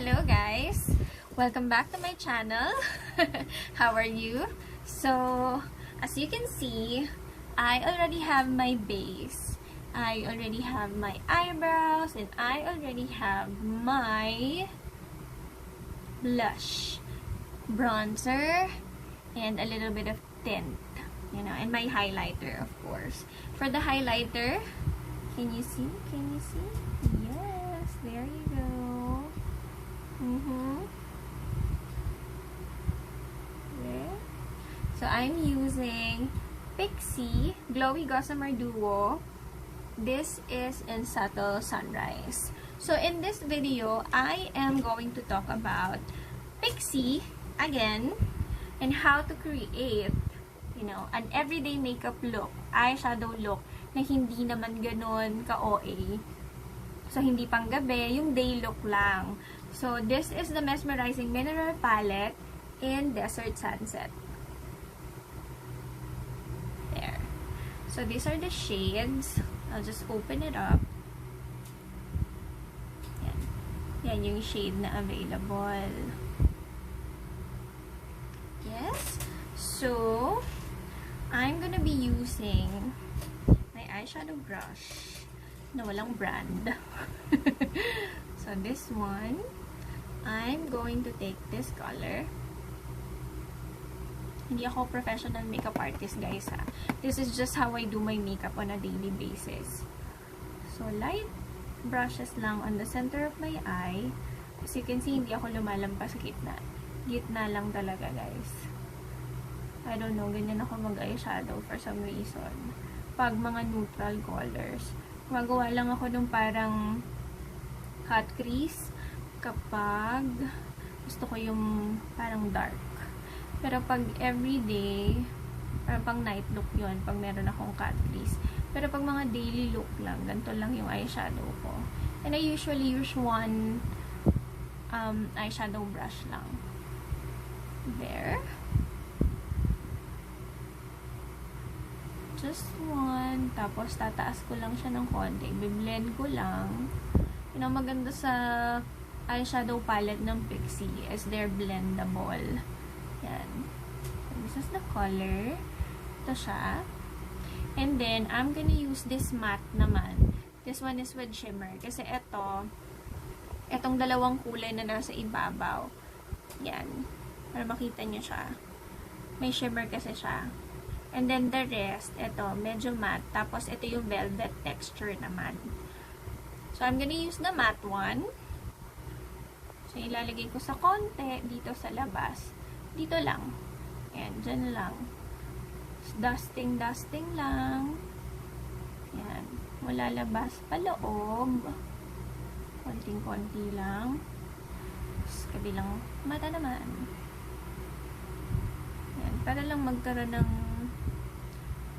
Hello guys! Welcome back to my channel. How are you? So, as you can see, I already have my base. I already have my eyebrows and I already have my blush, bronzer, and a little bit of tint, and my highlighter, of course. For the highlighter, can you see? Yes, there you go. Yeah. So I'm using Pixi Glowy Gossamer Duo. This is in Subtle Sunrise. So in this video, I am going to talk about Pixi again and how to create, an everyday makeup look, eyeshadow look na hindi naman ganun ka-OA. So hindi pang gabi, yung day look lang. So this is the Mezmerising Mineral Palette in Desert Sunset. There. So these are the shades. I'll just open it up. Yan yung shade na available. Yes. So, I'm gonna be using my eyeshadow brush na walang brand. So, this one, I'm going to take this color. Hindi ako professional makeup artist, guys, ha. This is just how I do my makeup on a daily basis. So, light brushes lang on the center of my eye. As you can see, hindi ako lumalampas sa gitna. Gitna lang talaga, guys. I don't know, ganyan ako mag-eyeshadow for some reason. Pag mga neutral colors. Magawa lang ako nung parang cut crease kapag gusto ko yung parang dark. Pero pag everyday, parang pang night look yun, pag meron akong cut crease. Pero pag mga daily look lang, ganito lang yung eyeshadow ko. And I usually use one eyeshadow brush lang. There. Just one. Tapos, tataas ko lang siya ng konti. Biblend ko lang. Yung maganda sa eyeshadow palette ng Pixi is they're blendable. Yan. So, this is the color. Ito siya. And then, I'm gonna use this matte naman. This one is with shimmer. Kasi etong dalawang kulay na nasa ibabaw. Yan. Para makita nyo siya. May shimmer kasi siya. And then, the rest, medyo matte. Tapos, ito yung velvet texture naman. So, I'm gonna use the matte one. So, ilalagay ko sa konti dito sa labas. Dito lang. Ayan, dyan lang. Dusting lang. Ayan. Wala labas pa loob. Konting-konti lang. Tapos, kabilang mata naman. Ayan. Para lang magkaroon ng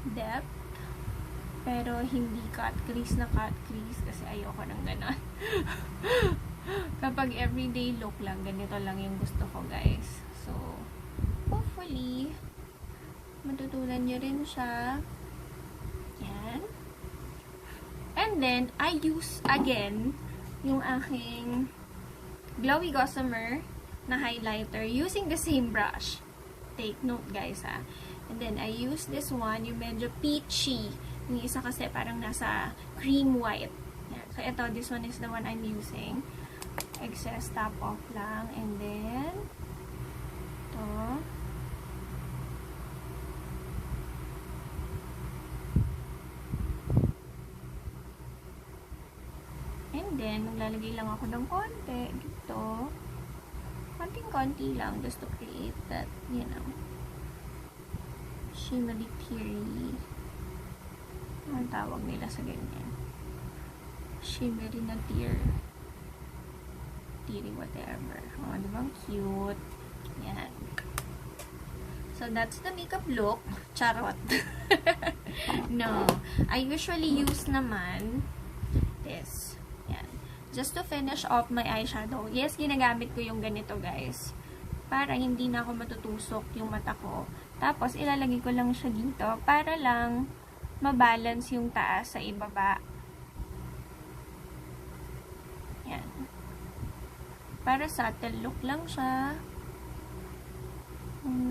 depth. Pero, hindi cut crease na cut crease. Kasi ayoko ng ganon. Kapag everyday look lang, ganito lang yung gusto ko, guys. So, hopefully, matutunan nyo rin siya. Yan. And then, I use, again, yung aking Glowy Gossamer na highlighter using the same brush. Take note, guys, ha. And then, I use this one, yung medyo peachy. Yung isa kasi parang nasa cream white. Yan. So, ito, this one is the one I'm using. Excess top off lang. And then, ito. And then, maglalagay lang ako ng konti dito. Konting-konti lang just to create that, shimmery teary. Ang tawag nila sa ganyan. Shimmery na teary whatever. Oh, diba? Cute. Yan. So, that's the makeup look. Charot. No. I usually use naman this. Yan. Just to finish off my eyeshadow. Yes, ginagamit ko yung ganito, guys. Para hindi na ako matutusok yung mata ko. Tapos, ilalagay ko lang siya dito para lang mabalance yung taas sa ibaba. Yan. Para subtle look lang siya.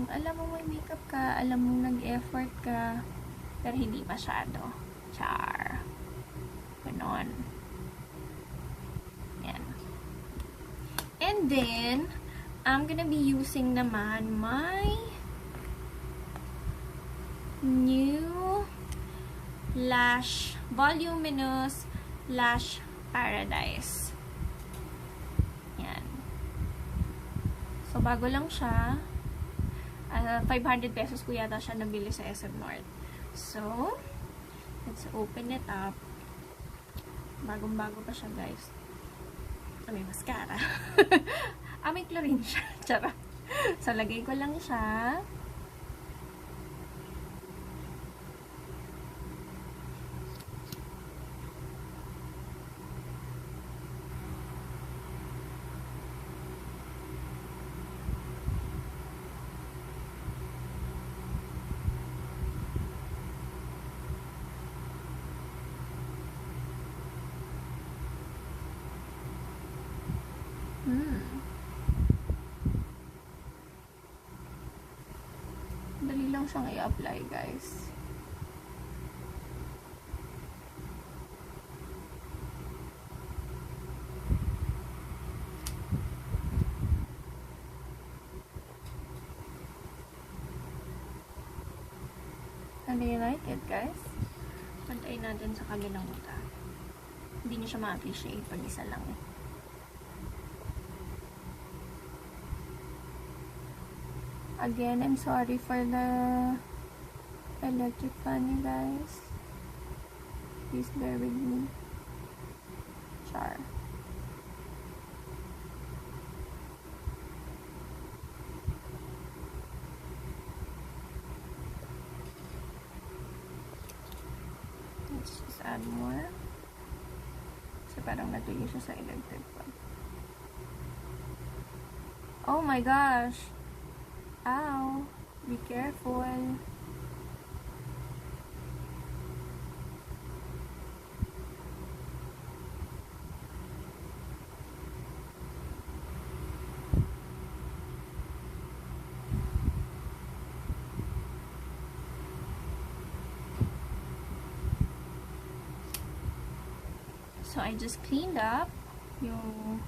Alam mo may makeup ka, alam mo nag-effort ka, pero hindi masyado. Char. Ganon. Yan. And then, I'm gonna be using naman my new Lash Voluminous Lash Paradise. Yan. So, bago lang siya. 500 pesos ko yata siya nabili sa SM North. So, let's open it up. Bagong-bago pa siya, guys. May mascara. May chlorine siya. Charot. So, lagay ko lang siya. Dali lang siyang i-apply, guys. And do you like it, guys? Pantayin natin sa kabilang mata. Hindi niyo siya ma-appreciate pag isa lang eh. Again, I'm sorry for the electric fan, you guys. Please bear with me. Char. Let's just add more. Kasi parang natuloy siya sa electric fan. Oh my gosh! Ow! Be careful. So, I just cleaned up yung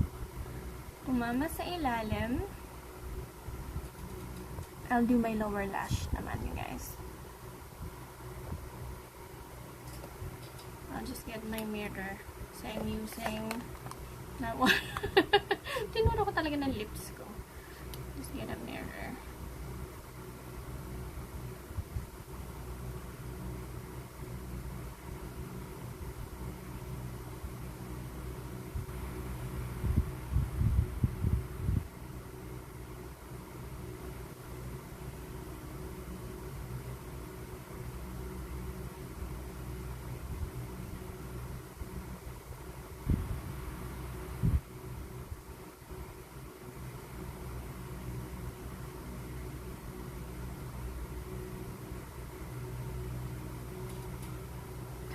tumama sa ilalim. I'll do my lower lash naman, you guys. I'll just get my mirror. So, I'm using that one. Tinuro ko talaga ng lips ko. Just get a mirror.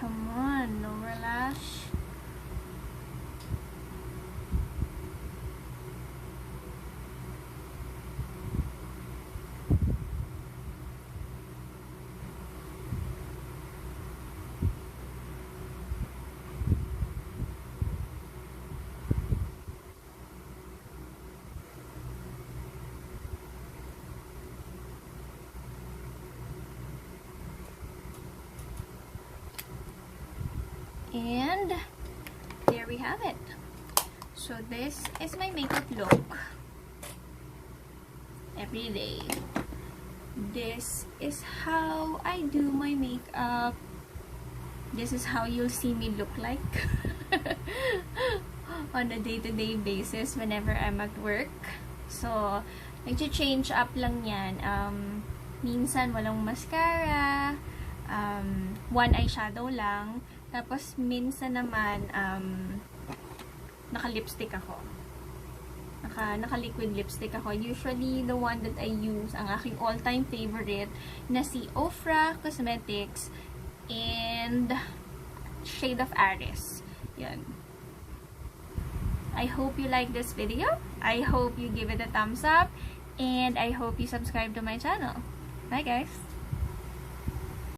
Come on, lower lash. And there we have it. So this is my makeup look every day. This is how I do my makeup. This is how you'll see me look like on a day-to-day basis whenever I'm at work. So, nag-change up lang yan. Minsan walang mascara, one eyeshadow lang. Tapos, minsan naman, naka-lipstick ako. Naka-liquid lipstick ako. Usually, the one that I use, ang aking all-time favorite, na si Ofra Cosmetics and shade of Aris. Yan. I hope you like this video. I hope you give it a thumbs up. And I hope you subscribe to my channel. Bye guys!